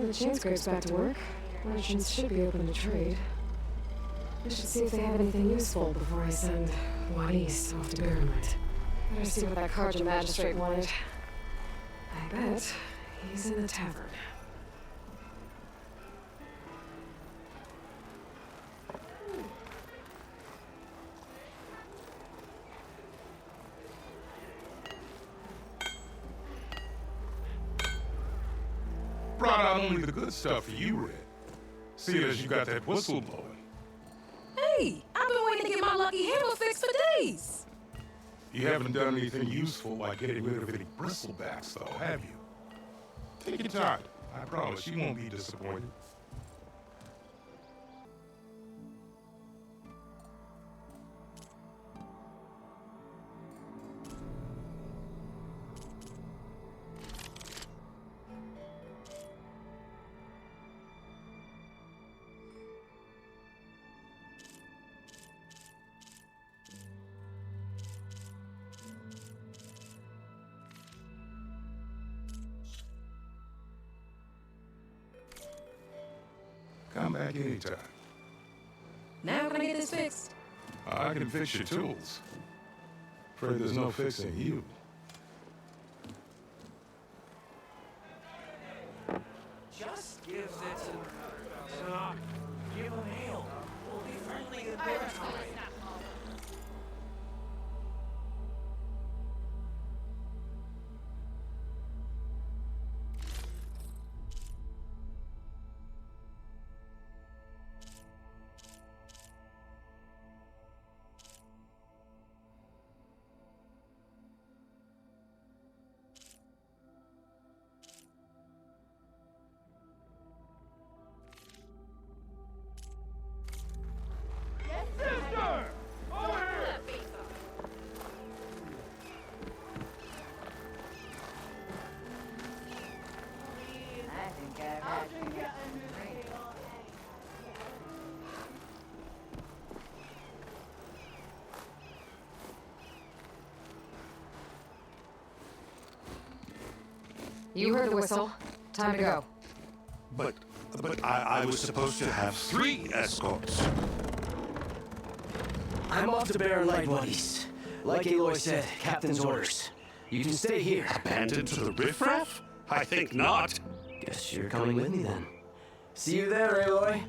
the chain scrape's back to work. Merchants should be open to trade. I should see if they have anything useful before I send Wadis off to Barrenlight. Better see what that Karja magistrate wanted. I bet he's in the tavern. Brought out only the good stuff for you, Red. Seeing as you got that whistle blowing. Hey, I've been waiting to get my lucky hammer fixed for days. You haven't done anything useful like getting rid of any bristlebacks, though, have you? Take your time. I promise you won't be disappointed. Come back anytime. Now can I get this fixed? I can fix your tools. Afraid there's no fixing you. Just give it give him hail. We'll be friendly and good time. You heard the whistle. Time to go. But I was supposed to have 3 escorts. I'm off to Barrenlight, Wadis. Like Aloy said, Captain's orders. You can stay here. Abandoned to the riffraff? I think not. Guess you're coming with me then. See you there, Aloy.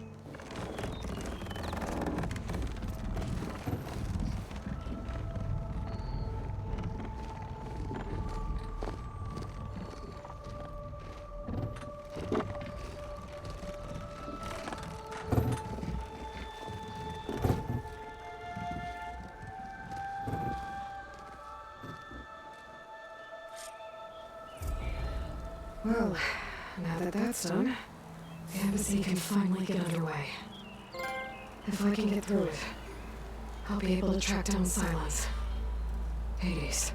Well, now that that's done, the embassy can finally get underway. If I can get through it, I'll be able to track down Silence. Hades.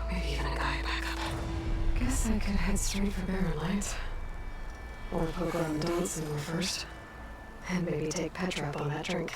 Maybe even a guy backup. Guess I could head straight for Barrenlight. Or poke around the dance some more first. And maybe take Petra up on that drink.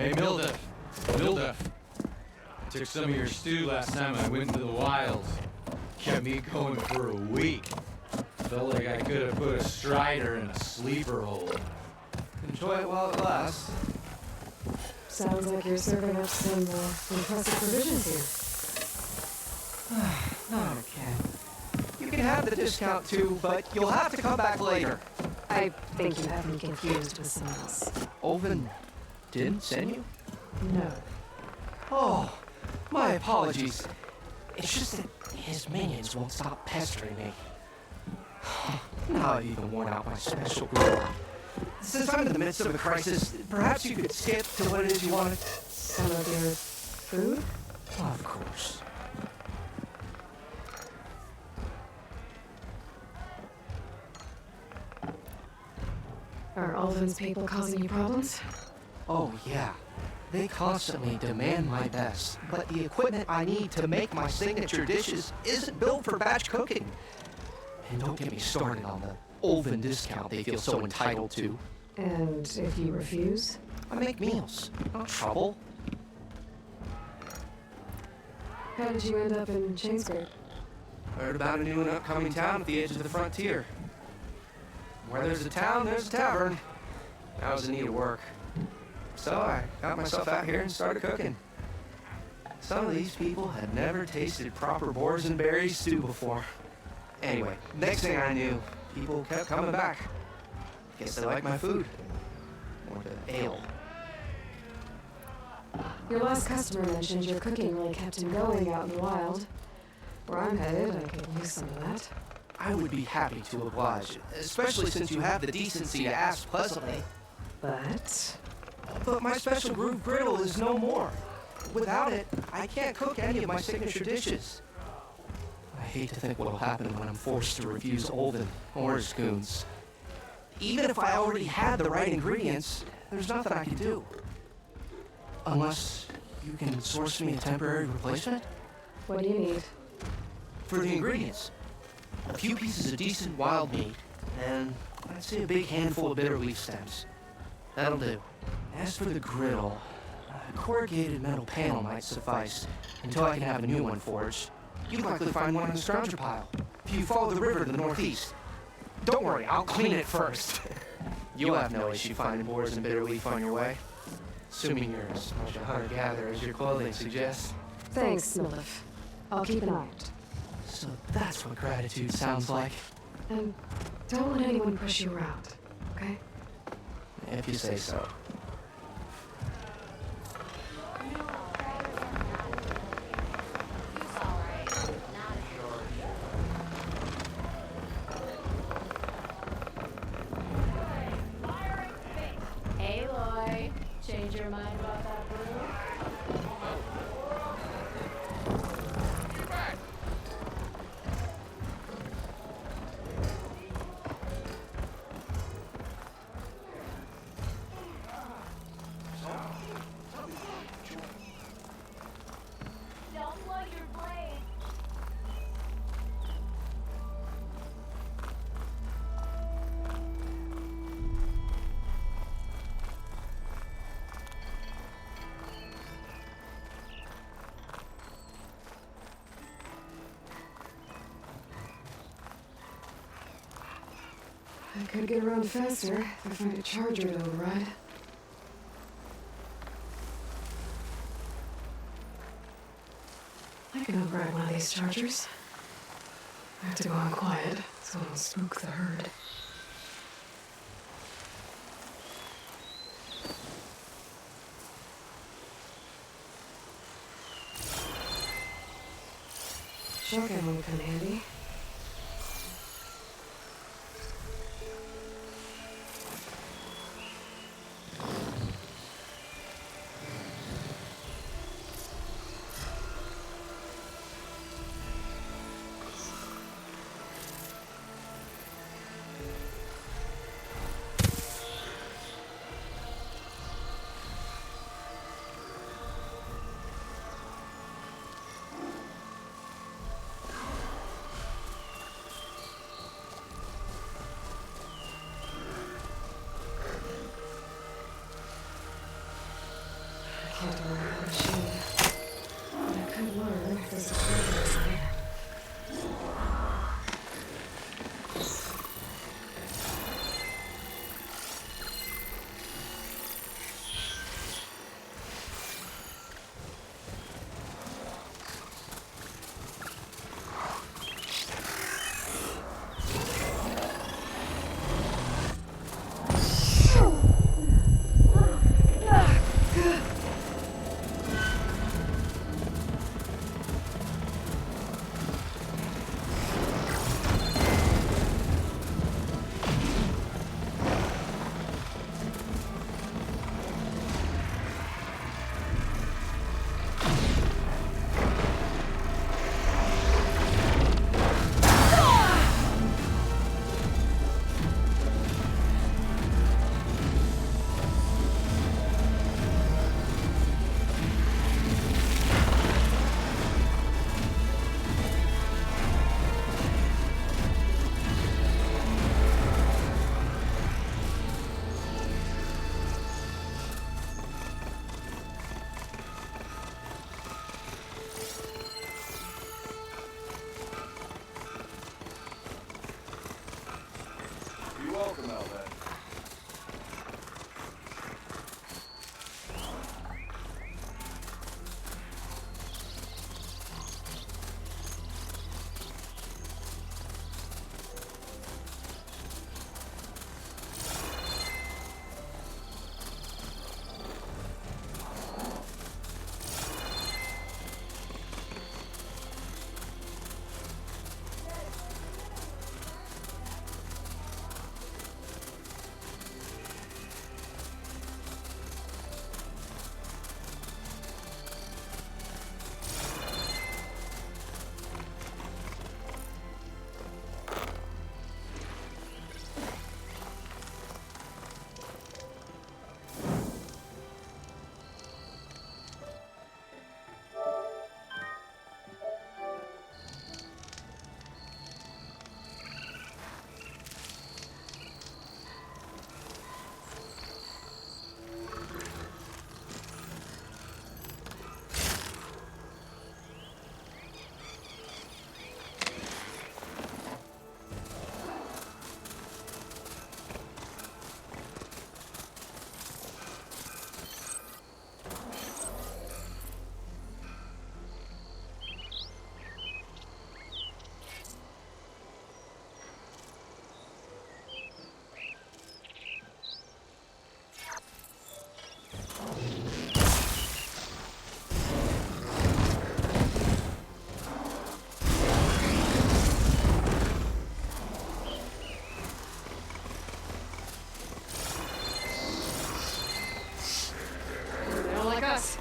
Hey, Milduff. Milduff. I took some of your stew last time I went into the wilds. Kept me going for a week. Felt like I could have put a strider in a sleeper hole. Enjoy it while it lasts. Sounds like you're serving up some impressive provisions here. No, okay. You can have the discount too, but you'll have to come back later. I think you have me confused with someone else. Olvin didn't send you? No. Oh, my apologies. It's just that his minions won't stop pestering me. Now I've even worn out my special group. Since I'm in the midst of a crisis, perhaps you could skip to what it is you wanted? Some of your food? Of course. Are Alvin's people causing you problems? Oh, yeah. They constantly demand my best, but the equipment I need to make my signature dishes isn't built for batch cooking. And don't get me started on the Olvin discount they feel so entitled to. And if you refuse? I make meals, not trouble. How did you end up in Chainsburg? Heard about a new and upcoming town at the edge of the frontier. Where there's a town, there's a tavern. I was in need of work. So I got myself out here and started cooking. Some of these people had never tasted proper boars and berries stew before. Anyway, next thing I knew, people kept coming back. Guess they like my food. Or the ale. Your last customer mentioned your cooking really kept him going out in the wild. Where I'm headed, I could use some of that. I would be happy to oblige, especially since you have the decency to ask pleasantly. But my special groove griddle is no more. Without it, I can't cook any of my signature dishes. I hate to think what'll happen when I'm forced to refuse Olvin or his goons. Even if I already had the right ingredients, there's nothing I can do. Unless you can source me a temporary replacement? What do you need? For the ingredients, a few pieces of decent wild meat, and I'd say a big handful of bitter leaf stems. That'll do. As for the griddle, a corrugated metal panel might suffice until I can have a new one forged. You'd likely find one in the scrounger pile if you follow the river to the northeast. Don't worry, I'll clean it first. You'll have no issue finding boars and bitter leaf on your way. Assuming you're as much a hunter-gatherer as your clothing suggests. Thanks, Milif. I'll keep an eye out. So that's what gratitude sounds like. And don't let anyone push you around, okay? If you say so. Hey, Loy. Change your mind about that brew? Don't blow your blade. I could get around faster if I find a charger to override. I can override one of these chargers. I have to go on quiet so I don't spook the herd. Shotgun would come handy. if there's a perimeter sign. You're welcome, Albert. They don't like us.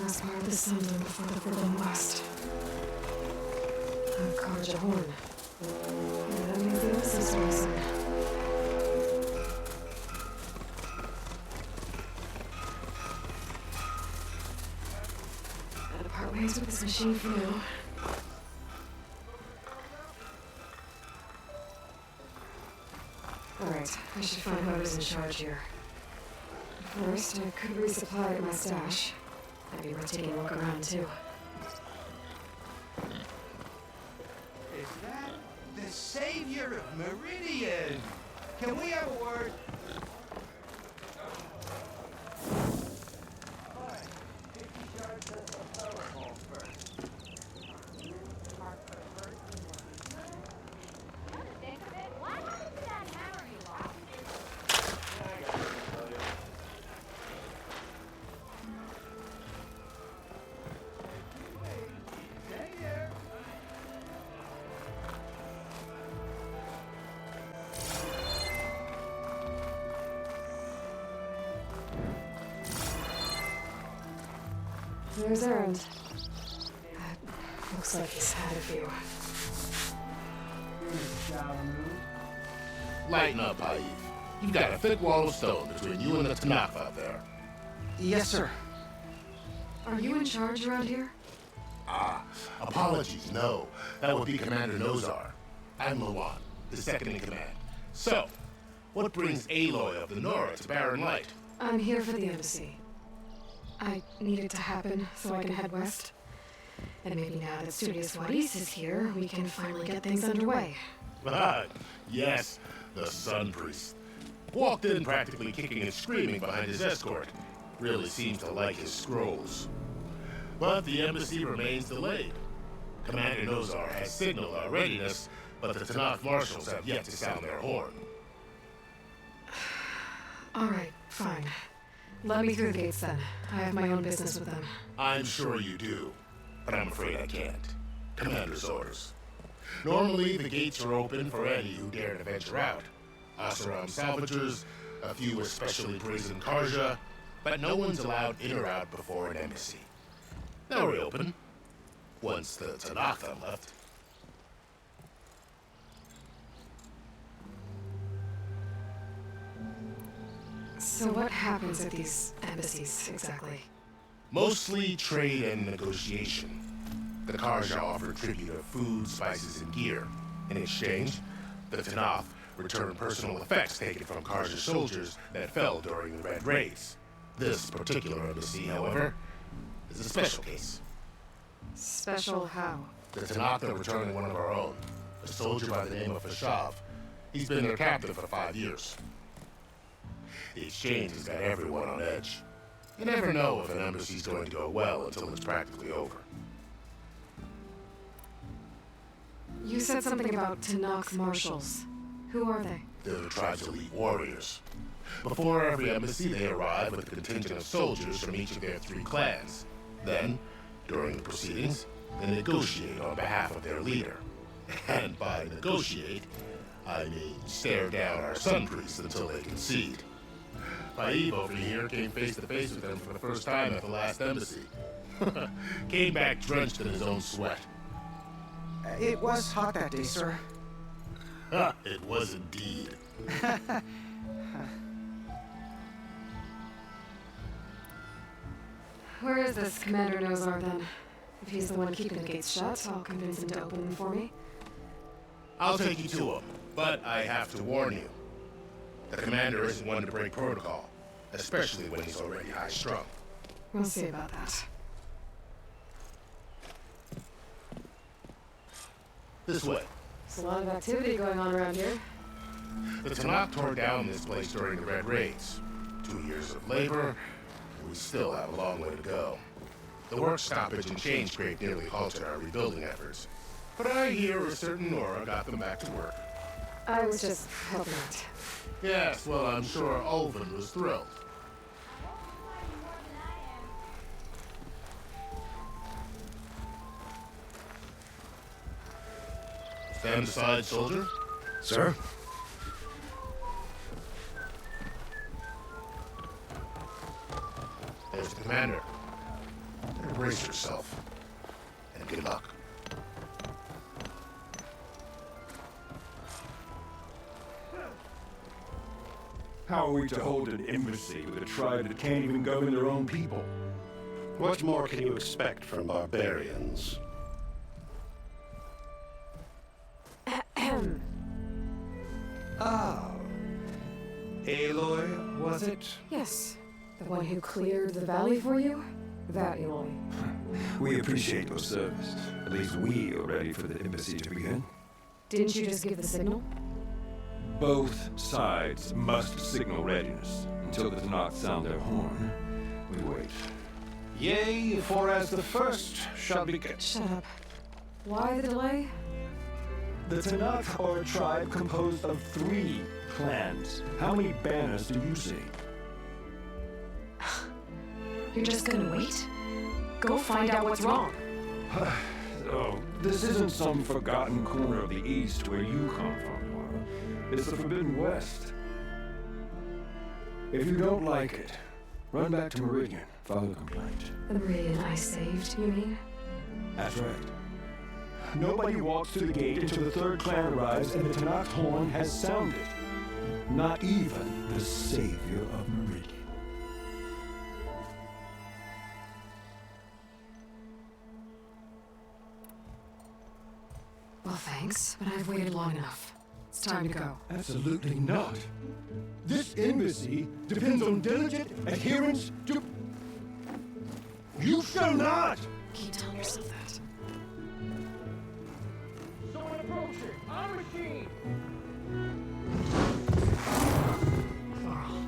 Last part of the sun before the forbidden west. A Karja horn. Yeah, that means the innocence racing. Gotta part ways with this machine for now. Alright, I should find whoever's in charge here. First, I could resupply at my stash. I'd be worth taking a look around, too. Is that the savior of Meridian? Can we have a word? There's Errand. Looks like he's had a few. Lighten up, Haif. You've got a thick wall of stone between you and the Tanakh out there. Yes, sir. Are you in charge around here? Apologies, no. That would be Commander Nozar. I'm Lawan, the second in command. So, what brings Aloy of the Nora to Barren Light? I'm here for the embassy. I need it to happen so I can head west. And maybe now that Studious Wadis is here, we can finally get things underway. Yes, the Sun Priest. Walked in practically kicking and screaming behind his escort. Really seems to like his scrolls. But the embassy remains delayed. Commander Nozar has signaled our readiness, but the Tanakh marshals have yet to sound their horn. All right, fine. Let me through the gates then. I have my own business with them. I'm sure you do, but I'm afraid I can't. Commander's orders. Normally, the gates are open for any who dare to venture out. Asaram salvagers, a few especially brazen Karja, but no one's allowed in or out before an embassy. They'll reopen once the Tanakh have left. So what happens at these embassies, exactly? Mostly trade and negotiation. The Karja offer tribute of food, spices, and gear. In exchange, the Tanakh return personal effects taken from Karja soldiers that fell during the Red Raids. This particular embassy, however, is a special case. Special how? The Tanakh are returning one of our own, a soldier by the name of Fashav. He's been their captive for 5 years. The exchange has got everyone on edge. You never know if an embassy's going to go well until it's practically over. You said something about Tanakh marshals. Who are they? They're the tribe's elite warriors. Before every embassy, they arrive with a contingent of soldiers from each of their 3 clans. Then, during the proceedings, they negotiate on behalf of their leader. And by negotiate, I mean stare down our Sun Priest until they concede. Haif over here came face to face with them for the first time at the last embassy. Came back drenched in his own sweat. It was hot that day, sir. It was indeed. Where is this Commander Nozar then? If he's the one keeping the gates shut, I'll convince him to open them for me. I'll take you to him, but I have to warn you. The commander isn't one to break protocol, especially when he's already high-strung. We'll see about that. This way. There's a lot of activity going on around here. The Tanakh tore down this place during the Red Raids. 2 years of labor, and we still have a long way to go. The work stoppage and change crate nearly halted our rebuilding efforts. But I hear a certain Nora got them back to work. I was just helping out. Yes, well, I'm sure Ulvin was thrilled. Stand aside, soldier. Sir? There's the commander. Brace yourself. And good luck. How are we to hold an embassy with a tribe that can't even govern their own people? What more can you expect from barbarians? Oh. Aloy, was it? Yes. The one who cleared the valley for you? That Eloy. We appreciate your service. At least we are ready for the embassy to begin. Didn't you just give the signal? Both sides must signal readiness. Until the Tanakh sound their horn, we wait. Yea, for as the first shall be... Shut up. Why the delay? The Tanakh are a tribe composed of 3 clans. How many banners do you see? You're just gonna wait? Go find out what's wrong. Oh, this isn't some forgotten corner of the East where you come from, Laura. It's the Forbidden West. If you don't like it, Run back to Meridian. File a complaint. The Meridian I saved, you mean? That's right. Nobody walks through the gate until the third clan arrives and the Tanakh horn has sounded. Not even the savior of Meridian. Well, thanks, but I've waited long enough. It's time to go. Absolutely not. This embassy depends on diligent adherence to... You shall not! Keep telling yourself that. Someone approaching! On machine! Laurel.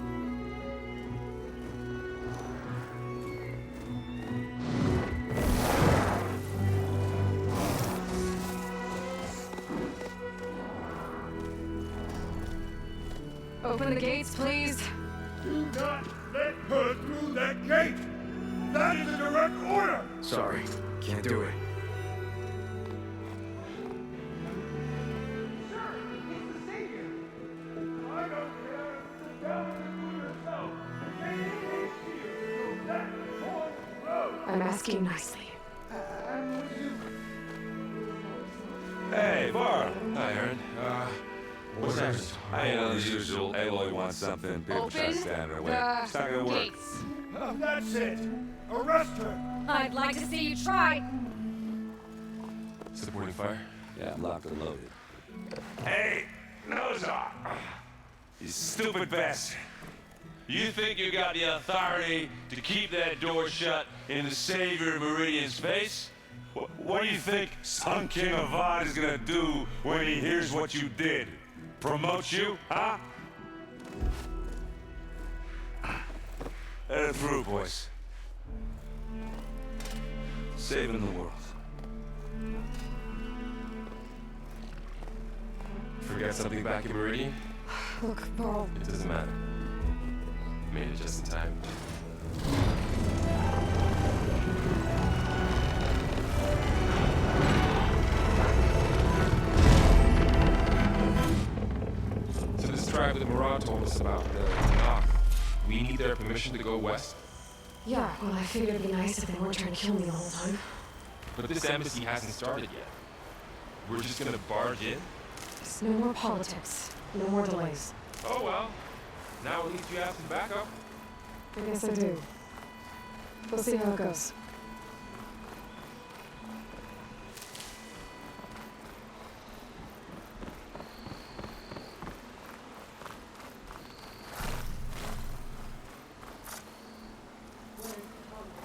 Open the gates, please. Do not let her through that gate! That is a direct order! Sorry, can't do it. I'm asking nicely. Hey, Varl. Hi, Aaron. What's next? I know as usual. Aloy wants something. People try to stand in her way. It's not gonna work. Gates. That's it! Arrest her! I'd like to see you try. Supporting fire? Yeah, I'm locked and loaded. Hey, Nozar! You stupid bastard. You think you got the authority to keep that door shut in the savior of Meridian's face? What do you think Sun King Avad is gonna do when he hears what you did? Promote you, huh? Let it through, boys. Saving the world. Forget something back in Meridian? Look, Varl. It doesn't matter. Made it just in time. So this tribe that Murad told us about, the Tanakh, we need their permission to go west? Yeah, well, I figured it'd be nice if they weren't trying to kill me the whole time. But this embassy hasn't started yet. We're just gonna barge in? Just no more politics. No more delays. Oh well. Now at least you have some backup. I guess I do. We'll see how it goes.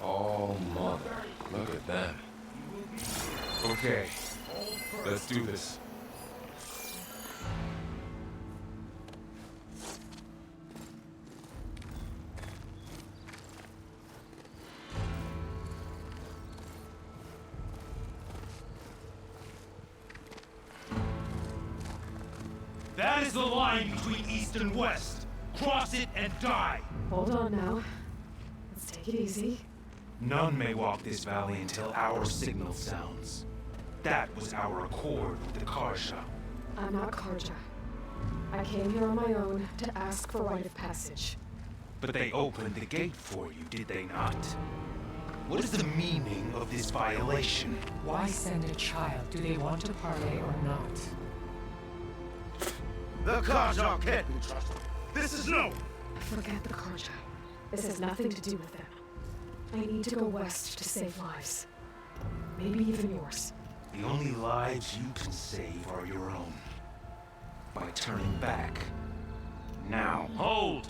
Oh, mother. Look at them. Okay. Let's do this. That is the line between East and West. Cross it and die. Hold on now. Let's take it easy. None may walk this valley until our signal sounds. That was our accord with the Karja. I'm not Karja. I came here on my own to ask for rite of passage. But they opened the gate for you, did they not? What is the meaning of this violation? Why send a child? Do they want to parley or not? The Karja can't be trusted. This is no. Forget the Karja. This has nothing to do with them. I need to go west to save lives. Maybe even yours. The only lives you can save are your own. By turning back. Now. Hold!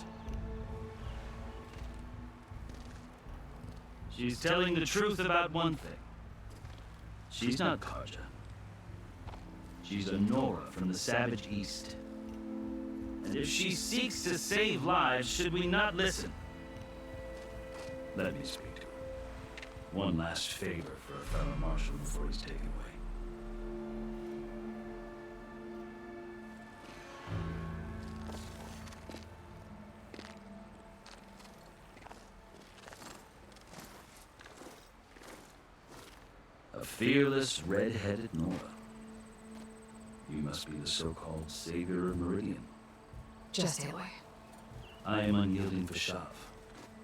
She's telling the truth about one thing. She's not Karja. She's a Nora from the Savage East. And if she seeks to save lives, should we not listen? Let me speak to her. One last favor for a fellow marshal before he's taken away. A fearless, red-headed Nora. You must be the so-called savior of Meridian. Just Aloy. I am unyielding Vashav.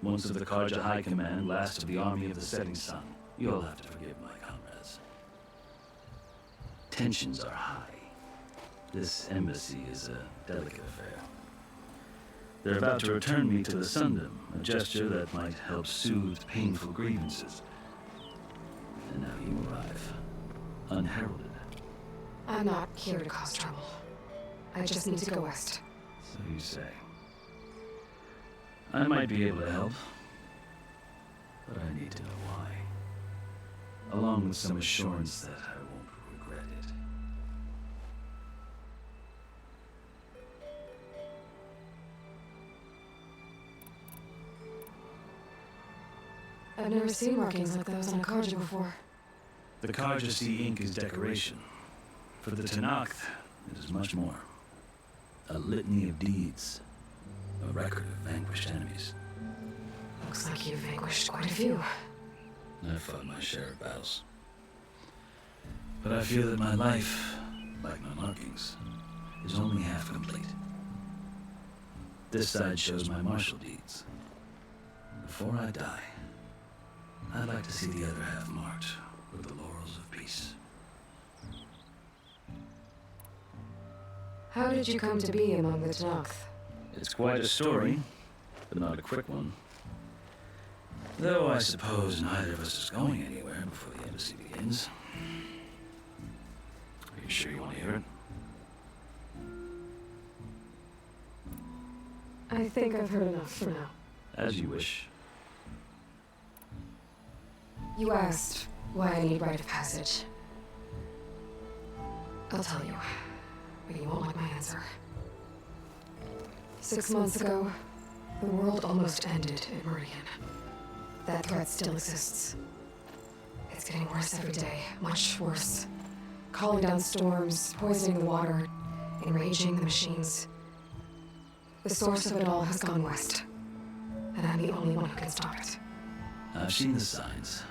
once of the Karja High Command, last of the Army of the Setting Sun. You'll have to forgive my comrades. Tensions are high. This embassy is a delicate affair. They're about to return me to the Sundom, a gesture that might help soothe painful grievances. And now you arrive, unheralded. I'm not here to cause trouble. I just need to go west. So you say. I might be able to help, but I need to know why. Along with some assurance that I won't regret it. I've never seen markings like those on a Karja before. The Karja Sea ink is decoration. For the Tanakh, it is much more. A litany of deeds. A record of vanquished enemies. Looks like you've vanquished quite a few. I've fought my share of battles. But I feel that my life, like my markings, is only half complete. This side shows my martial deeds. Before I die, I'd like to see the other half marked with the laurels of peace. How did you come to be among the Tanakh? It's quite a story, but not a quick one. Though I suppose neither of us is going anywhere before the embassy begins. Are you sure you want to hear it? I think I've heard enough for now. As you wish. You asked why I need rite of passage. I'll tell you, but you won't like my answer. 6 months ago, the world almost ended in Meridian. That threat still exists. It's getting worse every day, much worse. Calling down storms, poisoning the water, enraging the machines. The source of it all has gone west, and I'm the only one who can stop it. I've seen the signs.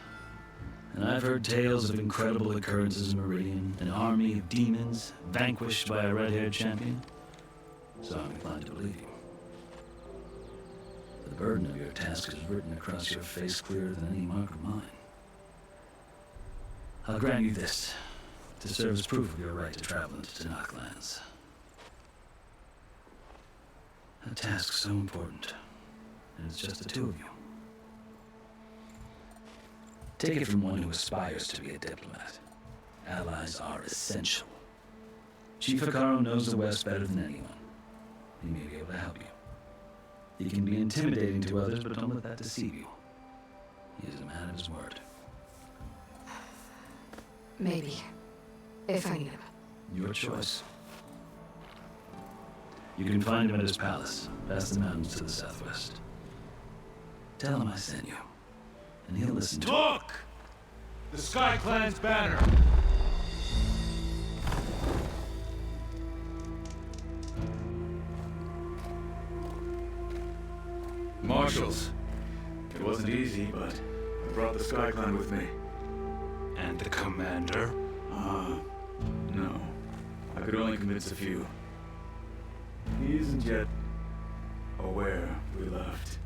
And I've heard tales of incredible occurrences in Meridian, an army of demons vanquished by a red-haired champion. So I'm inclined to believe you. The burden of your task is written across your face clearer than any mark of mine. I'll grant you this, to serve as proof of your right to travel into Tanakh lands. A task so important, and it's just the two of you. Take it from one who aspires to be a diplomat. Allies are essential. Chief Hikaru knows the West better than anyone. He may be able to help you. He can be intimidating to others, but don't let that deceive you. He is a man of his word. Maybe. If I need him. Your choice. You can find him at his palace, past the mountains to the southwest. Tell him I sent you, and he'll listen to Look! The Sky Clan's banner! Marshals. It wasn't easy, but I brought the Sky Clan with me. And the commander? No. I could only convince a few. He isn't yet aware we left.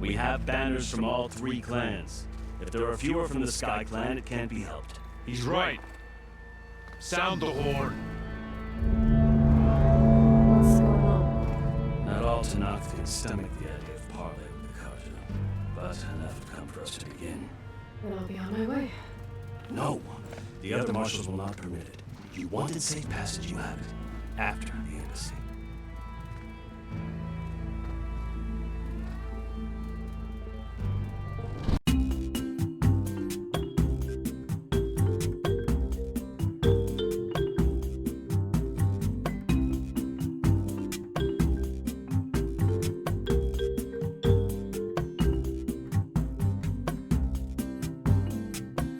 We have banners from all three clans. If there are fewer from the Sky Clan, it can't be helped. He's right. Sound the horn. What's going on? Not all Tanakh can stomach the idea of parley with the Karja, but enough have come for us to begin. Then I'll be on my way. No, the other marshals will not permit it. You wanted safe passage, you have it. After the embassy.